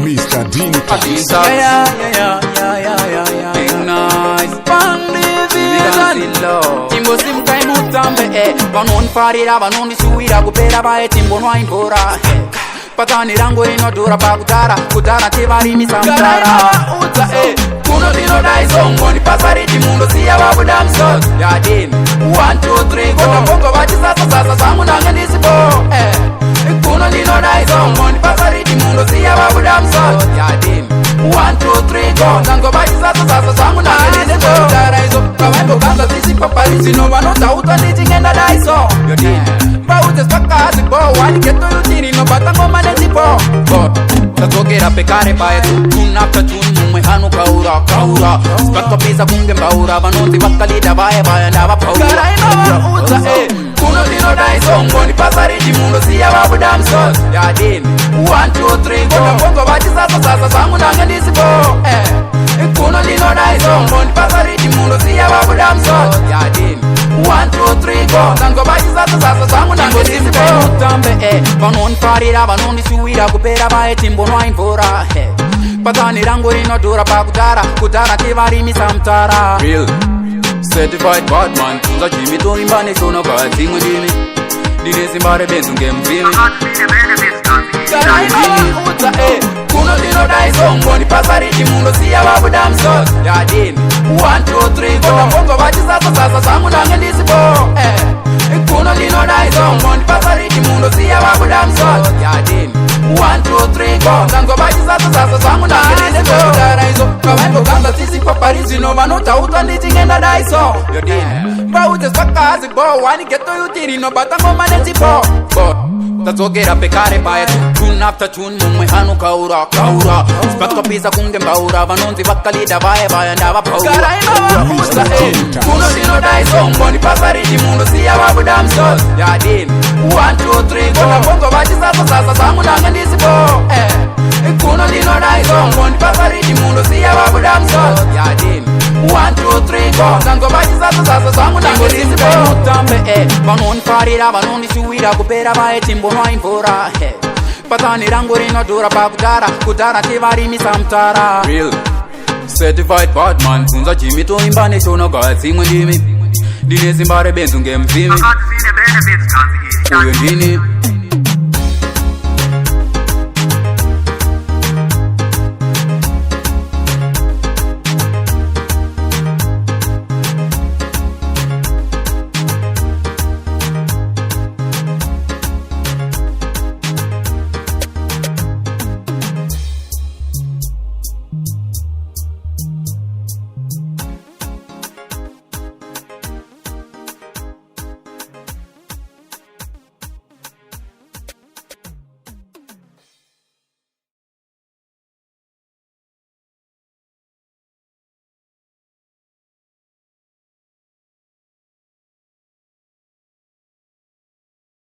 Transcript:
Mr. Dean Tax. Yeah. Big nice. Timbo simkai mutambe vanon farira vanon suira kupera vae timbo nwaimvura patani rango inodhura pakutara kudhara tivarimi samtara uta kuno dinodai songoni pasariti mundo siya vabuda msot yadin 1 2 3 kona bongo vachisasa zangu nange ndisipo kuno dinodai songoni pasariti mundo siya vabuda msot yadin 1 2 3 kona ngo vachisasa zangu nange ndisipo daraizo kavaimbo kanza zisipapari sino vanotauta ndichingenda daiso yodin baute spakazi bo wani keto yutiri no batango manetipo tadzokera pekare paetu tune after tune mumwe hanu kaura spakapisa kunge mbaura vanonzi vakalida vaye ndava paura uta kuno dinodai songoni pasariti mundo siya vabuda msos yadin 1 2 3 kona bongo vachisasa zangu nange ndisipo kuno dinodai songoni pasariti mundo siya vabuda msos yadin 1 2 3 kona ngo vachisasa zangu nange ndisipo mutambe vanonfarira vanondisuwira kupera vae timbo nwaimvura patani rangu rinodhura pakudhara tivarimisa mtara real certified badman tunza jimi toimba neshono kadzimwe ndimi ndine simba rebenzu ngemvimi uta kuno dinodai songoni pasariti mundo siya vabuda msos yadin 1 2 3 kona bongo vachisasa zangu nange ndisipo kuno dinodai songoni pasariti mundo siya vabuda msos yadin 1 2 3 kona ngo vachisasa zangu nange ndisipo daraizo kavaimbo kanza zisipapari zino vanotauta ndichingenda daiso yodin baute spakazi bo wani keto yutiri no batango manetipo tadzokera pekare paetu tune after tune mumwe hanu kaura spakapisa kunge mbaura vanonzi vakalida vaye ndava paura kuno dinodai songoni pasariti mundo siya vabuda msos yadin 1 2 3 kona bongo vachisasa zangu nange ndisipo kuno dinodai songoni pasariti mundo siya vabuda msos yadin 1 2 3 kona ngo vachisasa zangu nange ndisipo mutambe vanonfarira vanondisuwira kupera vae timbo nwaimvura patani rangu rinodhura pakudhara tivarimisa mtara real certified badman tunza jimi toimba neshono kadzimwe ndimi ndine simba rebenzu ngemvimi uyo ndini